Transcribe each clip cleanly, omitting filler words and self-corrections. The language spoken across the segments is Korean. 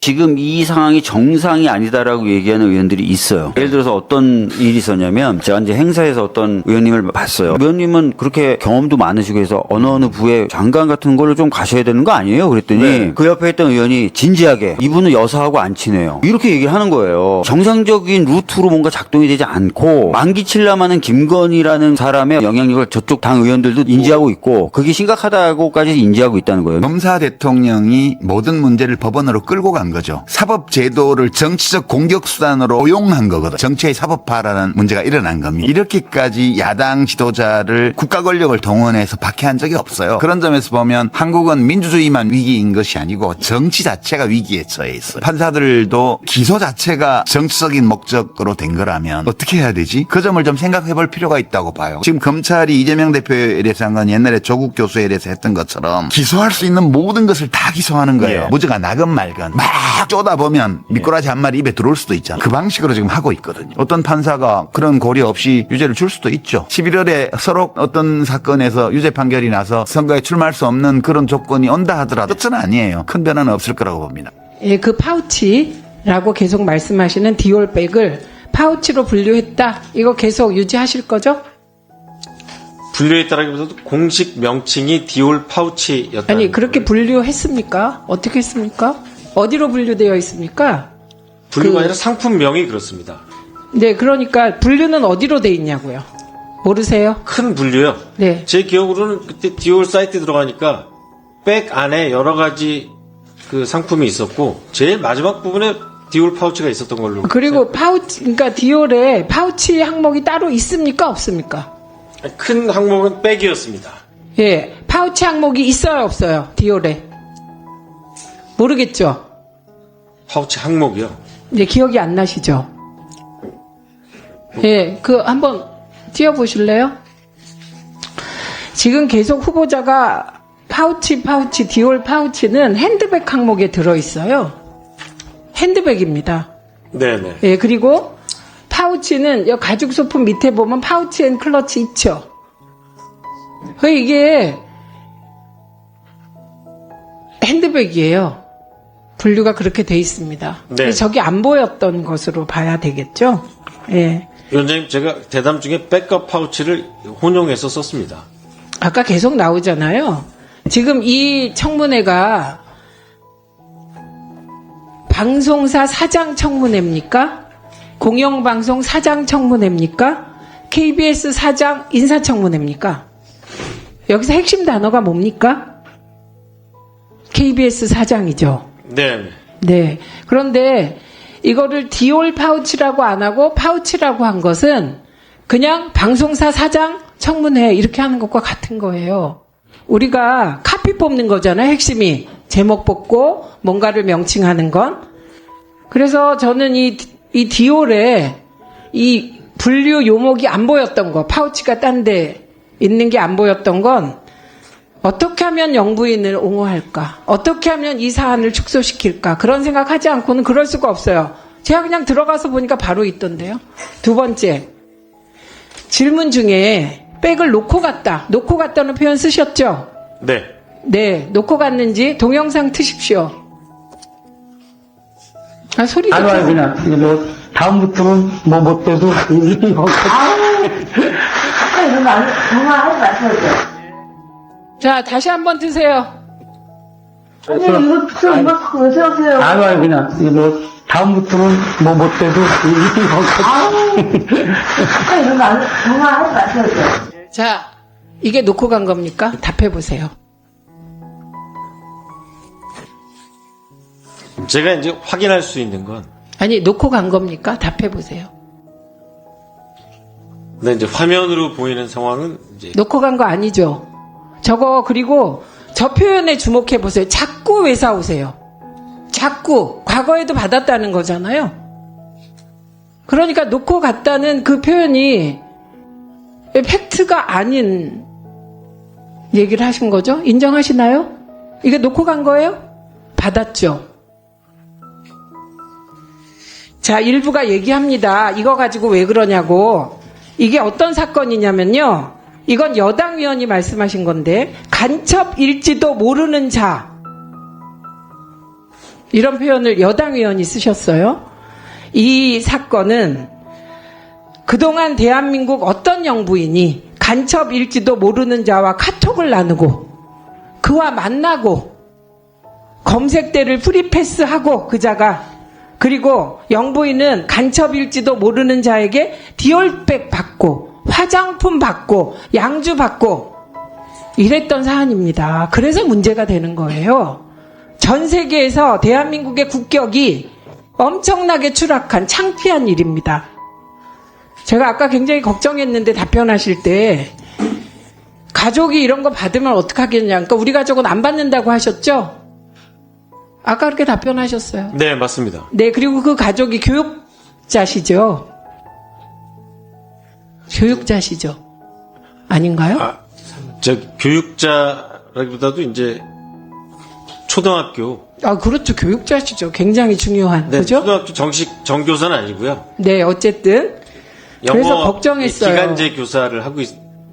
지금 이 상황이 정상이 아니다라고 얘기하는 의원들이 있어요. 예를 들어서 어떤 일이 있었냐면 제가 이제 행사에서 어떤 의원님을 봤어요. 의원님은 그렇게 경험도 많으시고 해서 어느 부의 장관 같은 걸로 좀 가셔야 되는 거 아니에요? 그랬더니 네. 그 옆에 있던 의원이 진지하게 이분은 여사하고 안 친해요. 이렇게 얘기를 하는 거예요. 정상적인 루트로 뭔가 작동이 되지 않고 만기 칠남하는 김건희라는 사람의 영향력을 저쪽 당 의원들도 인지하고 있고 그게 심각하다고까지 인지하고 있다는 거예요. 검사 대통령이 모든 문제를 법원으로 끌고 간 거죠. 사법제도를 정치적 공격수단으로 오용한 거거든. 정치의 사법화라는 문제가 일어난 겁니다. 이렇게까지 야당 지도자를 국가 권력을 동원해서 박해한 적이 없어요. 그런 점에서 보면 한국은 민주주의만 위기인 것이 아니고 정치 자체가 위기에 처해 있어요. 판사들도 기소 자체가 정치적인 목적으로 된 거라면 어떻게 해야 되지? 그 점을 좀 생각해 볼 필요가 있다고 봐요. 지금 검찰이 이재명 대표에 대해서 한 건 옛날에 조국 교수에 대해서 했던 것처럼 기소할 수 있는 모든 것을 다 기소하는 거예요. 예. 무죄가 나건 말건 막 쪼다 보면 미꾸라지 한 마리 입에 들어올 수도 있잖아요. 그 방식으로 지금 하고 있거든요. 어떤 판사가 그런 고려 없이 유죄를 줄 수도 있죠. 11월에 서로 어떤 사건에서 유죄 판결이 나서 선거에 출마할 수 없는 그런 조건이 온다 하더라도 끝은 아니에요. 큰 변화는 없을 거라고 봅니다. 예, 그 파우치라고 계속 말씀하시는 디올백을 파우치로 분류했다. 이거 계속 유지하실 거죠? 분류했다라기보다도 공식 명칭이 디올 파우치였다. 아니, 그렇게 분류했습니까? 어떻게 했습니까? 어디로 분류되어 있습니까? 분류가 아니라 상품명이 그렇습니다. 네, 그러니까 분류는 어디로 돼 있냐고요. 모르세요? 큰 분류요. 네. 제 기억으로는 그때 디올 사이트 들어가니까 백 안에 여러 가지 그 상품이 있었고 제일 마지막 부분에 디올 파우치가 있었던 걸로. 그리고 파우치, 그러니까 디올에 파우치 항목이 따로 있습니까? 없습니까? 큰 항목은 백이었습니다. 예, 파우치 항목이 있어요, 없어요? 디올에. 모르겠죠? 파우치 항목이요. 이제 기억이 안 나시죠? 예, 그 한번 띄워보실래요? 지금 계속 후보자가 파우치, 디올 파우치는 핸드백 항목에 들어있어요. 핸드백입니다. 네네. 예, 그리고 파우치는 여 가죽 소품 밑에 보면 파우치 앤 클러치 있죠. 이게 핸드백이에요. 분류가 그렇게 돼 있습니다. 네. 저기 안 보였던 것으로 봐야 되겠죠. 예. 위원장님, 제가 대담 중에 백업 파우치를 혼용해서 썼습니다. 아까 계속 나오잖아요. 지금 이 청문회가 방송사 사장 청문회입니까? 공영방송 사장 청문회입니까? KBS 사장 인사청문회입니까? 여기서 핵심 단어가 뭡니까? KBS 사장이죠. 네. 네. 그런데 이거를 디올 파우치라고 안 하고 파우치라고 한 것은 그냥 방송사 사장 청문회 이렇게 하는 것과 같은 거예요. 우리가 카피 뽑는 거잖아요. 핵심이. 제목 뽑고 뭔가를 명칭하는 건. 그래서 저는 이 디올에 이 분류 요목이 안 보였던 거, 파우치가 딴 데 있는 게 안 보였던 건 어떻게 하면 영부인을 옹호할까? 어떻게 하면 이 사안을 축소시킬까? 그런 생각하지 않고는 그럴 수가 없어요. 제가 그냥 들어가서 보니까 바로 있던데요. 두 번째, 질문 중에 백을 놓고 갔다. 놓고 갔다는 표현 쓰셨죠? 네. 네, 놓고 갔는지 동영상 트십시오. 아, 소리 좀. 아니, 그냥, 뭐, 다음부터는 뭐, 못 돼도, 이거. 아까 이런 거 정말 하지 마세요. 자, 다시 한번 드세요. 아니, 이거 자꾸 왜 세우세요? 아니, 그냥, 뭐, 다음부터는 뭐, 못 돼도, 이거. 아까 이런 거 정말 하지 마세요. 자, 이게 놓고 간 겁니까? 답해보세요. 제가 이제 확인할 수 있는 건, 아니, 놓고 간 겁니까? 답해보세요. 네, 이제 화면으로 보이는 상황은 이제 놓고 간 거 아니죠? 저거, 그리고 저 표현에 주목해보세요. 자꾸 왜 사오세요? 자꾸. 과거에도 받았다는 거잖아요. 그러니까 놓고 갔다는 그 표현이 팩트가 아닌 얘기를 하신 거죠? 인정하시나요? 이게 놓고 간 거예요? 받았죠. 자, 일부가 얘기합니다. 이거 가지고 왜 그러냐고. 이게 어떤 사건이냐면요. 이건 여당 위원이 말씀하신 건데 간첩일지도 모르는 자. 이런 표현을 여당 의원이 쓰셨어요. 이 사건은 그동안 대한민국 어떤 영부인이 간첩일지도 모르는 자와 카톡을 나누고 그와 만나고 검색대를 프리패스하고 그자가 그리고 영부인은 간첩일지도 모르는 자에게 디올백 받고 화장품 받고 양주 받고 이랬던 사안입니다. 그래서 문제가 되는 거예요. 전 세계에서 대한민국의 국격이 엄청나게 추락한 창피한 일입니다. 제가 아까 굉장히 걱정했는데 답변하실 때 가족이 이런 거 받으면 어떡하겠냐. 그러니까 우리 가족은 안 받는다고 하셨죠? 아까 그렇게 답변하셨어요. 네, 맞습니다. 네, 그리고 그 가족이 교육자시죠? 교육자시죠? 아닌가요? 저 교육자라기보다도 이제 초등학교. 그렇죠. 교육자시죠. 굉장히 중요한. 네, 그죠? 초등학교 정식 정교사는 아니고요. 네, 어쨌든. 그래서 걱정했어요. 기간제 교사를 하고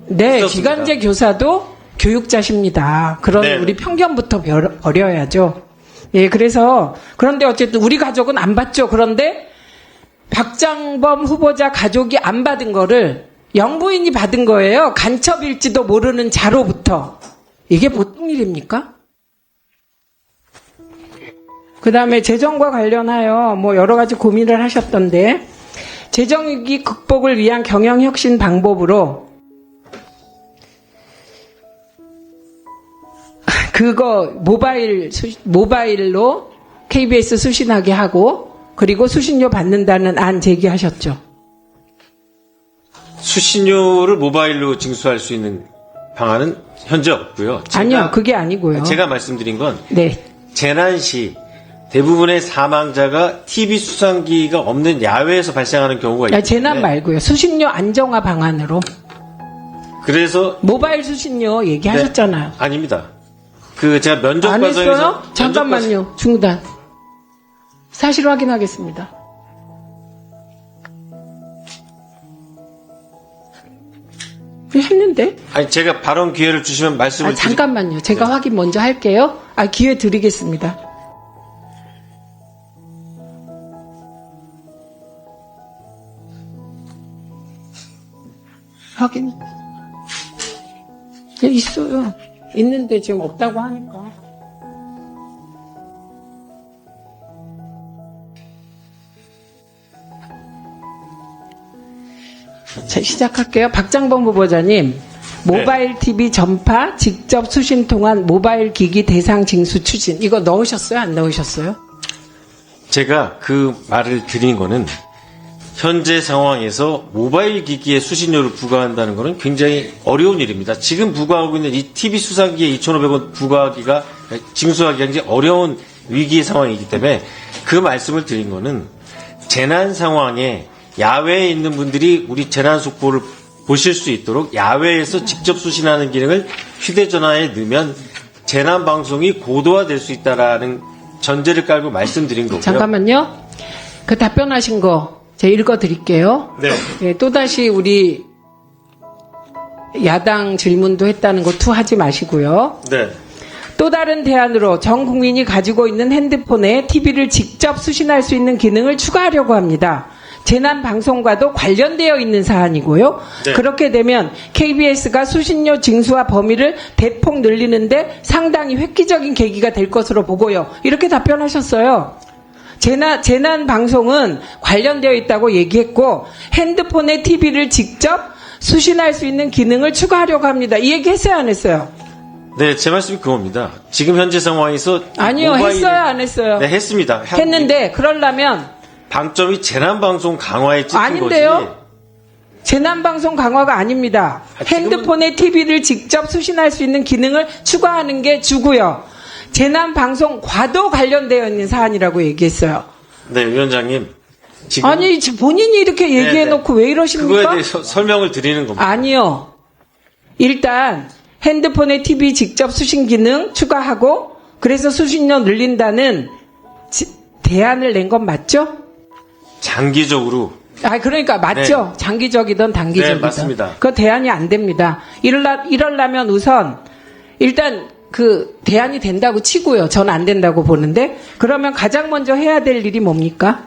네, 있었습니다. 기간제 교사도 교육자십니다. 그런 네. 우리 편견부터 버려야죠. 예, 그래서 그런데 어쨌든 우리 가족은 안 받죠. 그런데 박장범 후보자 가족이 안 받은 거를 영부인이 받은 거예요. 간첩일지도 모르는 자로부터. 이게 보통 일입니까? 그 다음에 재정과 관련하여 뭐 여러 가지 고민을 하셨던데 재정위기 극복을 위한 경영혁신 방법으로 그거 모바일로 KBS 수신하게 하고 그리고 수신료 받는다는 안 제기하셨죠. 수신료를 모바일로 징수할 수 있는 방안은 현재 없고요. 아니요, 그게 아니고요. 제가 말씀드린 건 네. 재난 시 대부분의 사망자가 TV 수상기가 없는 야외에서 발생하는 경우가 있기 재난 때문에 말고요. 수신료 안정화 방안으로. 그래서 모바일 수신료 얘기하셨잖아요. 네, 아닙니다. 그 제가 면접 안 과정에서 했어요? 잠깐만요. 중단. 사실 확인하겠습니다. 했는데? 아니 제가 발언 기회를 주시면 말씀을 잠깐만요. 제가 네. 확인 먼저 할게요. 기회 드리겠습니다. 확인. 네, 있어요. 있는데 지금 없다고 하니까. 자, 시작할게요. 박장범 후보자님. 모바일 TV 전파 직접 수신 통한 모바일 기기 대상 징수 추진. 이거 넣으셨어요? 안 넣으셨어요? 제가 그 말을 드린 거는 현재 상황에서 모바일 기기에 수신료를 부과한다는 것은 굉장히 어려운 일입니다. 지금 부과하고 있는 이 TV 수상기에 2,500원 부과하기가 징수하기가 굉장히 어려운 위기의 상황이기 때문에 그 말씀을 드린 거는 재난 상황에 야외에 있는 분들이 우리 재난 속보를 보실 수 있도록 야외에서 직접 수신하는 기능을 휴대전화에 넣으면 재난 방송이 고도화될 수 있다라는 전제를 깔고 말씀드린 거고요. 잠깐만요. 그 답변하신 거 제가 읽어드릴게요. 네. 예, 또다시 우리 야당 질문도 했다는 거 투하지 마시고요. 네. 또 다른 대안으로 전 국민이 가지고 있는 핸드폰에 TV를 직접 수신할 수 있는 기능을 추가하려고 합니다. 재난 방송과도 관련되어 있는 사안이고요. 네. 그렇게 되면 KBS가 수신료 징수와 범위를 대폭 늘리는데 상당히 획기적인 계기가 될 것으로 보고요. 이렇게 답변하셨어요. 재난 방송은 관련되어 있다고 얘기했고 핸드폰에 TV를 직접 수신할 수 있는 기능을 추가하려고 합니다. 이 얘기 했어요, 안 했어요? 네, 제 말씀이 그겁니다. 지금 현재 상황에서 아니요, 했어요, 안 했어요? 네, 했습니다. 했는데 그러려면 방점이 재난방송 강화에 찍힌 아닌데요? 거지. 재난방송 강화가 아닙니다. 지금은- 핸드폰에 TV를 직접 수신할 수 있는 기능을 추가하는 게 주고요. 재난방송과도 관련되어 있는 사안이라고 얘기했어요. 네, 위원장님. 지금 아니, 본인이 이렇게 얘기해놓고 왜 이러십니까? 그거에 대해서 설명을 드리는 겁니다. 아니요. 일단 핸드폰에 TV 직접 수신 기능 추가하고 그래서 수신료 늘린다는 대안을 낸 건 맞죠? 장기적으로 그러니까 맞죠. 네. 장기적이든 단기적이든. 네, 맞습니다. 그 대안이 안 됩니다. 이러려면 우선 일단 그 대안이 된다고 치고요. 전 안 된다고 보는데 그러면 가장 먼저 해야 될 일이 뭡니까?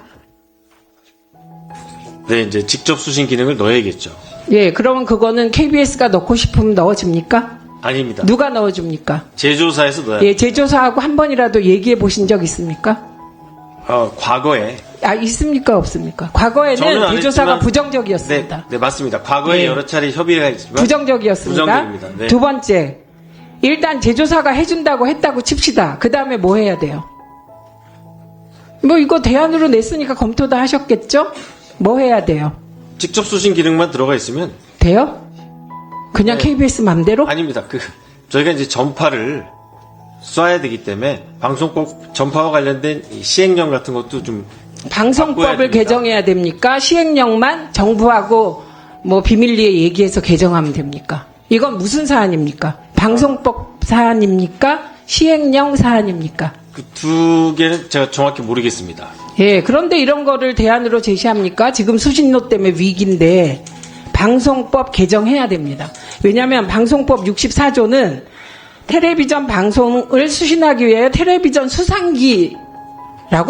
네, 이제 직접 수신 기능을 넣어야겠죠. 예, 그러면 그거는 KBS가 넣고 싶으면 넣어줍니까? 아닙니다. 누가 넣어줍니까? 제조사에서 넣어야 예, 제조사하고 한 번이라도 얘기해 보신 적 있습니까? 과거에 있습니까? 없습니까? 저는 과거에는 안 제조사가 했지만- 부정적이었습니다. 네, 맞습니다. 과거에 네. 여러 차례 협의가 있지만 부정적이었습니다. 부정적입니다. 네. 두 번째, 일단 제조사가 해준다고 했다고 칩시다. 그 다음에 뭐 해야 돼요? 뭐 이거 대안으로 냈으니까 검토 다 하셨겠죠? 뭐 해야 돼요? 직접 수신 기능만 들어가 있으면 돼요? 그냥 네. KBS 맘대로? 아닙니다. 저희가 이제 전파를 쏴야 되기 때문에 방송법 전파와 관련된 이 시행령 같은 것도 좀 바꿔야 방송법을 됩니다. 개정해야 됩니까? 시행령만 정부하고 뭐 비밀리에 얘기해서 개정하면 됩니까? 이건 무슨 사안입니까? 방송법 사안입니까? 시행령 사안입니까? 그 두 개는 제가 정확히 모르겠습니다. 예, 그런데 이런 거를 대안으로 제시합니까? 지금 수신료 때문에 위기인데 방송법 개정해야 됩니다. 왜냐하면 방송법 64조는 텔레비전 방송을 수신하기 위해 텔레비전 수상기라고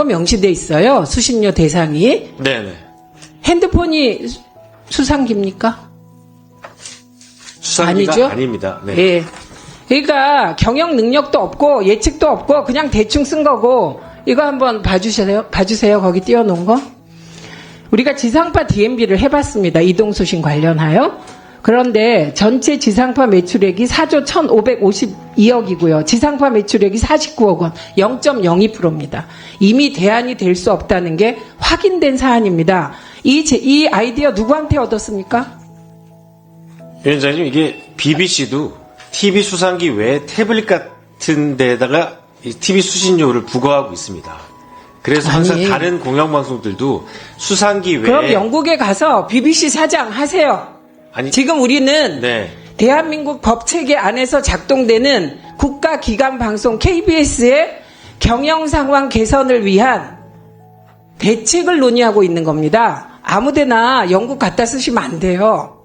명시돼 있어요. 수신료 대상이. 네네. 핸드폰이 수상기입니까? 수상기가 아니죠? 아닙니다. 네. 예. 그러니까 경영 능력도 없고 예측도 없고 그냥 대충 쓴 거고 이거 한번 봐주세요. 거기 띄워놓은 거. 우리가 지상파 DMB를 해봤습니다. 이동수신 관련하여. 그런데 전체 지상파 매출액이 4조 1,552억이고요. 지상파 매출액이 49억 원, 0.02%입니다. 이미 대안이 될 수 없다는 게 확인된 사안입니다. 이 아이디어 누구한테 얻었습니까? 위원장님, 이게 BBC도 TV 수상기 외에 태블릿 같은 데다가 이 TV 수신료를 부과하고 있습니다. 그래서 항상 아니. 다른 공영방송들도 수상기 외에 그럼 영국에 가서 BBC 사장 하세요. 아니, 지금 우리는 네. 대한민국 법체계 안에서 작동되는 국가기관 방송 KBS의 경영 상황 개선을 위한 대책을 논의하고 있는 겁니다. 아무데나 영국 갖다 쓰시면 안 돼요.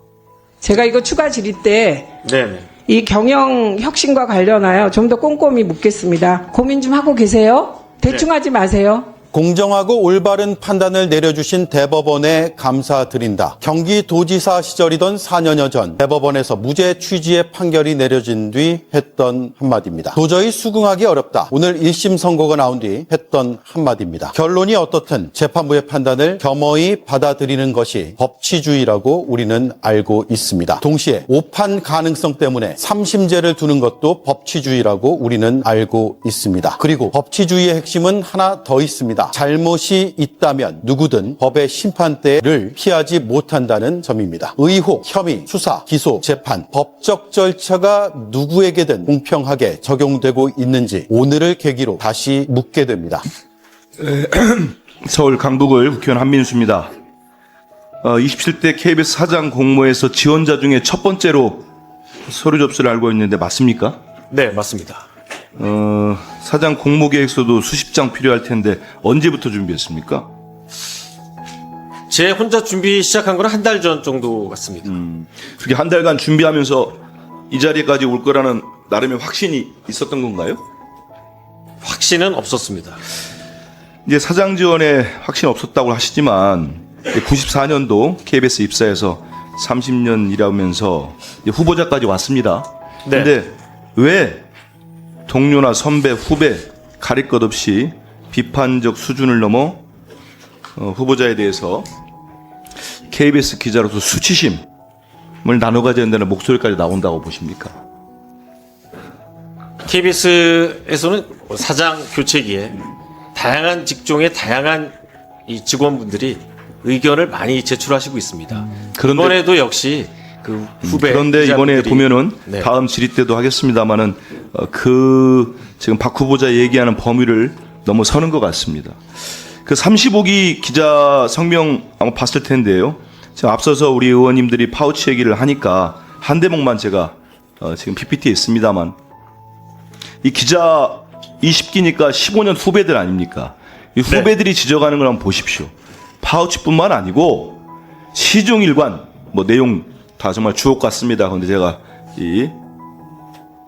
제가 이거 추가 질의 때 네네. 이 경영 혁신과 관련하여 좀 더 꼼꼼히 묻겠습니다. 고민 좀 하고 계세요? 대충 하지 마세요. 공정하고 올바른 판단을 내려주신 대법원에 감사드린다. 경기도지사 시절이던 4년여 전 대법원에서 무죄 취지의 판결이 내려진 뒤 했던 한마디입니다. 도저히 수긍하기 어렵다. 오늘 1심 선고가 나온 뒤 했던 한마디입니다. 결론이 어떻든 재판부의 판단을 겸허히 받아들이는 것이 법치주의라고 우리는 알고 있습니다. 동시에 오판 가능성 때문에 3심제를 두는 것도 법치주의라고 우리는 알고 있습니다. 그리고 법치주의의 핵심은 하나 더 있습니다. 잘못이 있다면 누구든 법의 심판대를 피하지 못한다는 점입니다. 의혹, 혐의, 수사, 기소, 재판, 법적 절차가 누구에게든 공평하게 적용되고 있는지 오늘을 계기로 다시 묻게 됩니다. 서울 강북을 국회의원 한민수입니다. 27대 KBS 사장 공모에서 지원자 중에 첫 번째로 서류 접수를 알고 있는데 맞습니까? 네, 맞습니다. 사장 공모 계획서도 수십 장 필요할 텐데 언제부터 준비했습니까? 제 혼자 준비 시작한 건 한 달 전 정도 같습니다. 그렇게 한 달간 준비하면서 이 자리까지 올 거라는 나름의 확신이 있었던 건가요? 확신은 없었습니다. 이제 사장 지원에 확신 없었다고 하시지만 94년도 KBS 입사해서 30년 일하면서 이제 후보자까지 왔습니다. 네. 근데 왜 동료나 선배, 후배 가릴 것 없이 비판적 수준을 넘어 후보자에 대해서 KBS 기자로서 수치심을 나눠 가져야 된다는 목소리까지 나온다고 보십니까? KBS에서는 사장 교체기에 다양한 직종의 다양한 이 직원분들이 의견을 많이 제출하시고 있습니다. 그런데- 이번에도 역시 그 후배 그런데 이번에 기자분들이- 보면은 네. 다음 질의 때도 하겠습니다만은 지금 박 후보자 얘기하는 범위를 넘어서는 것 같습니다. 그 35기 기자 성명 아마 봤을 텐데요. 지금 앞서서 우리 의원님들이 파우치 얘기를 하니까 한 대목만 제가 지금 PPT에 있습니다만 이 기자 20기니까 15년 후배들 아닙니까? 이 후배들이 지적하는 걸 한번 보십시오. 파우치뿐만 아니고 시종일관 뭐 내용 다 정말 주옥 같습니다. 그런데 제가 이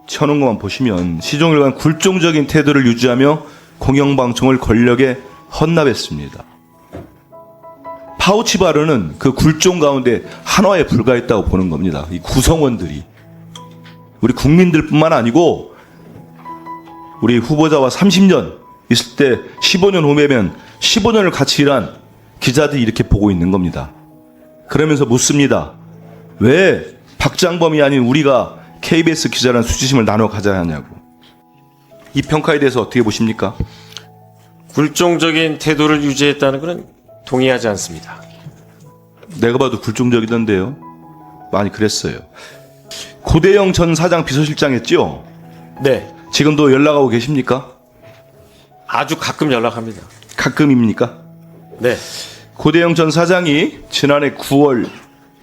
쳐놓은 것만 보시면 시종일관 굴종적인 태도를 유지하며 공영방송을 권력에 헌납했습니다. 파우치 발언은 그 굴종 가운데 한화에 불과했다고 보는 겁니다. 이 구성원들이. 우리 국민들뿐만 아니고 우리 후보자와 30년 있을 때 15년 후면 15년을 같이 일한 기자들이 이렇게 보고 있는 겁니다. 그러면서 묻습니다. 왜 박장범이 아닌 우리가 KBS 기자라는 수치심을 나눠 가져야 하냐고. 이 평가에 대해서 어떻게 보십니까? 굴종적인 태도를 유지했다는 것은 동의하지 않습니다. 내가 봐도 굴종적이던데요. 많이 그랬어요. 고대영 전 사장 비서실장 했죠? 네. 지금도 연락하고 계십니까? 아주 가끔 연락합니다. 가끔입니까? 네. 고대영 전 사장이 지난해 9월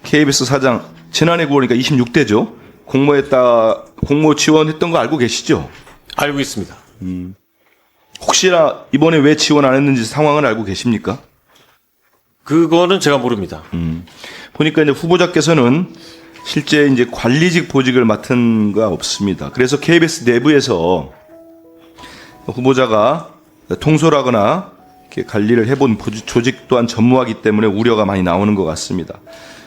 KBS 사장, 지난해 9월이니까 26대죠. 공모 지원했던 거 알고 계시죠? 알고 있습니다. 혹시나 이번에 왜 지원 안 했는지 상황을 알고 계십니까? 그거는 제가 모릅니다. 보니까 이제 후보자께서는 실제 이제 관리직 보직을 맡은 거 없습니다. 그래서 KBS 내부에서 후보자가 통솔하거나 이렇게 관리를 해본 조직 또한 전무하기 때문에 우려가 많이 나오는 것 같습니다.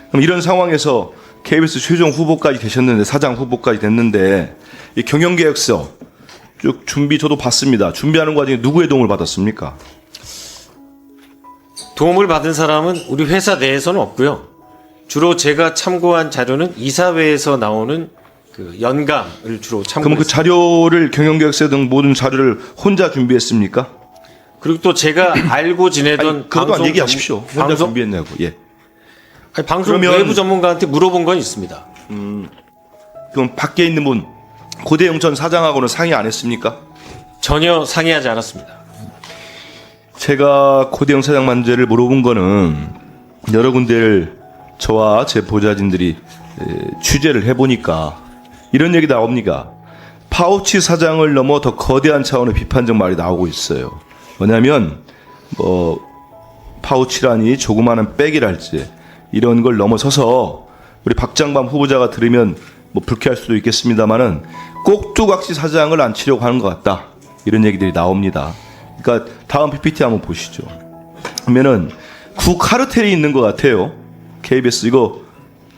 그럼 이런 상황에서 KBS 최종 후보까지 되셨는데, 사장 후보까지 됐는데, 이 경영계획서 쭉 저도 봤습니다. 준비하는 과정에 누구의 도움을 받았습니까? 도움을 받은 사람은 우리 회사 내에서는 없고요. 주로 제가 참고한 자료는 이사회에서 나오는 그 연감을 주로 참고했습니다. 그럼 그 자료를 경영계획서 등 모든 자료를 혼자 준비했습니까? 그리고 또 제가 알고 지내던 아니, 그것만 얘기하십시오. 혼자 방송 준비했냐고. 예. 아니, 방송 그러면- 외부 전문가한테 물어본 건 있습니다. 그럼 밖에 있는 분 고대영 전 사장하고는 상의 안 했습니까? 전혀 상의하지 않았습니다. 제가 고대영 사장 문제를 물어본 거는 여러 군데를 저와 제 보좌진들이 취재를 해보니까 이런 얘기 나옵니다. 파우치 사장을 넘어 더 거대한 차원의 비판적 말이 나오고 있어요. 뭐냐면 파우치라니 조그마한 백이랄지 이런 걸 넘어서서 우리 박장범 후보자가 들으면 불쾌할 수도 있겠습니다만은 꼭두각시 사장을 앉히려고 하는 것 같다. 이런 얘기들이 나옵니다. 그러니까 다음 PPT 한번 보시죠. 그러면은 구 카르텔이 있는 것 같아요. KBS 이거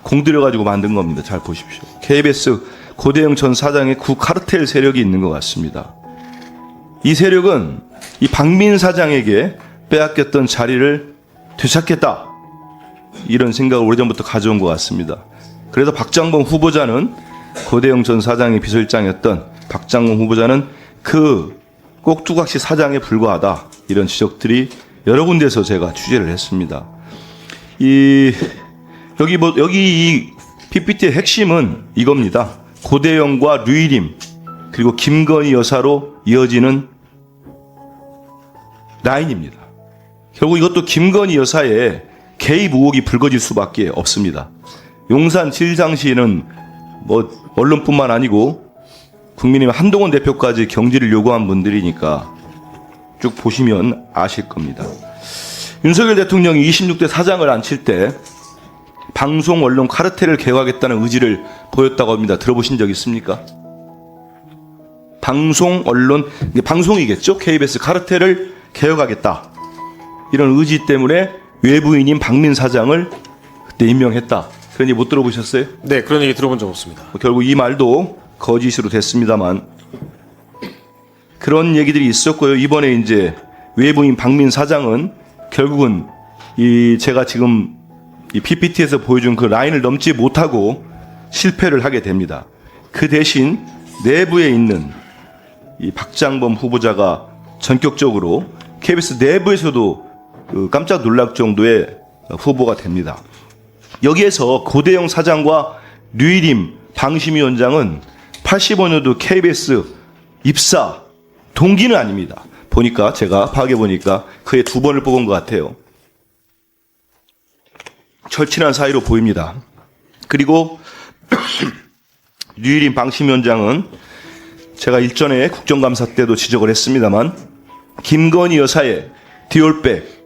공들여가지고 만든 겁니다. 잘 보십시오. KBS 고대영 전 사장의 구 카르텔 세력이 있는 것 같습니다. 이 세력은 이 박민 사장에게 빼앗겼던 자리를 되찾겠다. 이런 생각을 오래전부터 가져온 것 같습니다. 그래서 박장범 후보자는 고대영 전 사장의 비서실장이었던 박장범 후보자는 그 꼭두각시 사장에 불과하다. 이런 지적들이 여러 군데서 제가 취재를 했습니다. 여기 이 PPT의 핵심은 이겁니다. 고대영과 류일임 그리고 김건희 여사로 이어지는 라인입니다. 결국 이것도 김건희 여사의 개입 의혹이 불거질 수밖에 없습니다. 용산 칠상시는 언론뿐만 아니고 국민의힘 한동훈 대표까지 경질을 요구한 분들이니까 쭉 보시면 아실 겁니다. 윤석열 대통령이 26대 사장을 앉힐 때 방송 언론 카르텔을 개혁하겠다는 의지를 보였다고 합니다. 들어보신 적 있습니까? 방송 언론, 방송이겠죠? KBS 카르텔을 개혁하겠다. 이런 의지 때문에 외부인인 박민 사장을 그때 임명했다. 그런 얘기 못 들어보셨어요? 네, 그런 얘기 들어본 적 없습니다. 결국 이 말도 거짓으로 됐습니다만 그런 얘기들이 있었고요. 이번에 이제 외부인 박민 사장은 결국은 제가 지금 이 PPT에서 보여준 그 라인을 넘지 못하고 실패를 하게 됩니다. 그 대신 내부에 있는 이 박장범 후보자가 전격적으로 KBS 내부에서도 깜짝 놀랄 정도의 후보가 됩니다. 여기에서 고대영 사장과 류일임 방심위원장은 85년도 KBS 입사 동기는 아닙니다. 보니까 제가 파악해 보니까 그의 2번을 뽑은 것 같아요. 절친한 사이로 보입니다. 그리고 류일임 방심위원장은 제가 일전에 국정감사 때도 지적을 했습니다만 김건희 여사의 디올백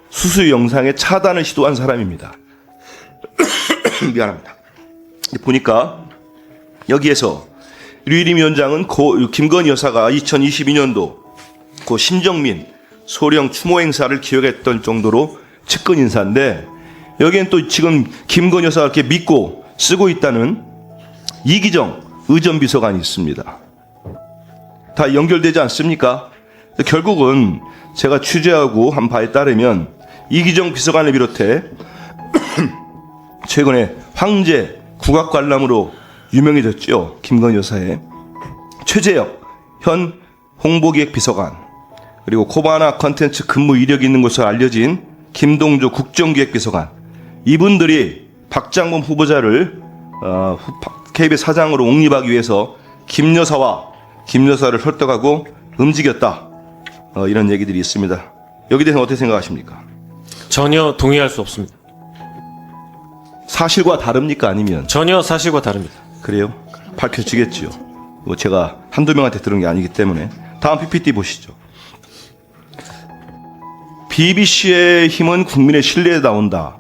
수수 영상의 차단을 시도한 사람입니다. 미안합니다. 보니까 여기에서 류일임 위원장은 김건희 여사가 2022년도 고 심정민 소령 추모 행사를 기억했던 정도로 측근 인사인데, 여기엔 또 지금 김건희 여사가 이렇게 믿고 쓰고 있다는 이기정 의전비서관이 있습니다. 다 연결되지 않습니까? 결국은 제가 취재하고 한 바에 따르면 이기정 비서관을 비롯해 최근에 황제 국악관람으로 유명해졌죠. 김건희 여사의 최재혁 현 홍보기획비서관, 그리고 코바나 컨텐츠 근무 이력이 있는 것으로 알려진 김동조 국정기획비서관, 이분들이 박장범 후보자를 KBS 사장으로 옹립하기 위해서 김 여사를 설득하고 움직였다, 이런 얘기들이 있습니다. 여기에 대해서 어떻게 생각하십니까? 전혀 동의할 수 없습니다. 사실과 다릅니까? 아니면 전혀 사실과 다릅니다. 그래요? 밝혀지겠지요. 뭐 제가 한두 명한테 들은 게 아니기 때문에. 다음 PPT 보시죠. BBC의 힘은 국민의 신뢰에 나온다.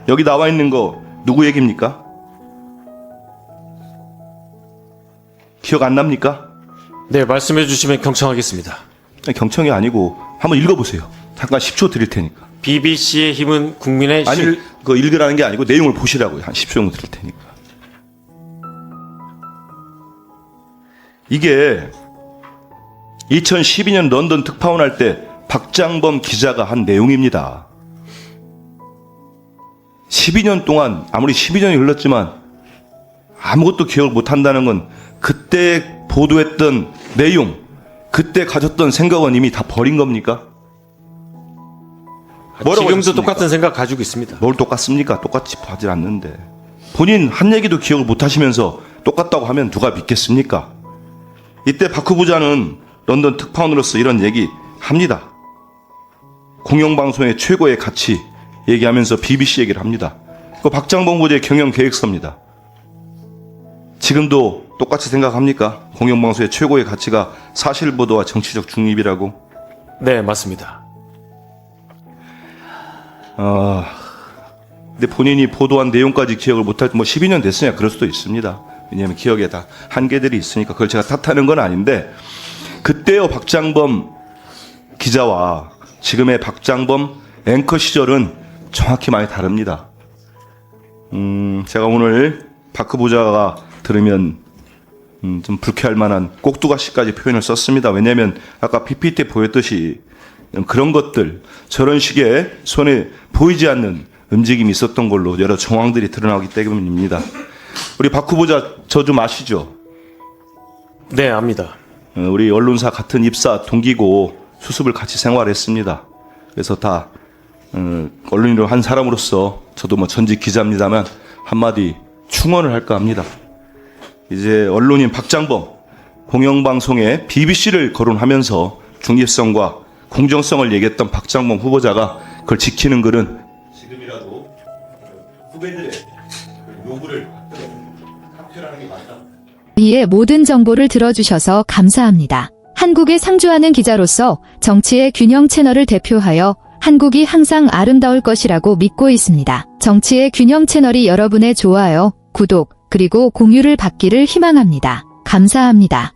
여기 나와 있는 거 누구 얘기입니까? 기억 안 납니까? 네, 말씀해 주시면 경청하겠습니다. 경청이 아니고 한번 읽어보세요. 잠깐 10초 드릴 테니까. BBC의 힘은 국민의 아니, 그거 읽으라는 게 아니고 내용을 보시라고요. 한 10초 정도 드릴 테니까. 이게 2012년 런던 특파원 할 때 박장범 기자가 한 내용입니다. 12년 동안, 아무리 12년이 흘렀지만 아무것도 기억을 못한다는 건 그때 보도했던 내용, 그때 가졌던 생각은 이미 다 버린 겁니까? 뭐라고 지금도 하셨습니까? 똑같은 생각 가지고 있습니다. 뭘 똑같습니까? 똑같이 하질 않는데. 본인 한 얘기도 기억을 못하시면서 똑같다고 하면 누가 믿겠습니까? 이때 박 후보자는 런던 특파원으로서 이런 얘기 합니다. 공영방송의 최고의 가치 얘기하면서 BBC 얘기를 합니다. 그 박장범 후보자의 경영계획서입니다. 지금도 똑같이 생각합니까? 공영방송의 최고의 가치가 사실보도와 정치적 중립이라고? 네, 맞습니다. 근데 본인이 보도한 내용까지 기억을 못할 때, 뭐 12년 됐으니까 그럴 수도 있습니다. 왜냐하면 기억에 다 한계들이 있으니까 그걸 제가 탓하는 건 아닌데, 그때의 박장범 기자와 지금의 박장범 앵커 시절은 정확히 많이 다릅니다. 제가 오늘 박 후보자가 들으면 좀 불쾌할 만한 꼭두가시까지 표현을 썼습니다. 왜냐하면 아까 PPT 보였듯이 그런 것들, 저런 식의 손에 보이지 않는 움직임이 있었던 걸로 여러 정황들이 드러나기 때문입니다. 우리 박 후보자 저 좀 아시죠? 네, 압니다. 우리 언론사 같은 입사 동기고 수습을 같이 생활했습니다. 그래서 다 언론인으로 한 사람으로서 저도 뭐 전직 기자입니다만 한마디 충언을 할까 합니다. 이제 언론인 박장범 공영방송에 BBC를 거론하면서 중립성과 공정성을 얘기했던 박장범 후보자가 그걸 지키는 글은 지금이라도 후배들의 요구를 탑퇴하는 게 맞다. 이에 모든 정보를 들어주셔서 감사합니다. 한국에 상주하는 기자로서 정치의 균형 채널을 대표하여 한국이 항상 아름다울 것이라고 믿고 있습니다. 정치의 균형 채널이 여러분의 좋아요, 구독, 그리고 공유를 받기를 희망합니다. 감사합니다.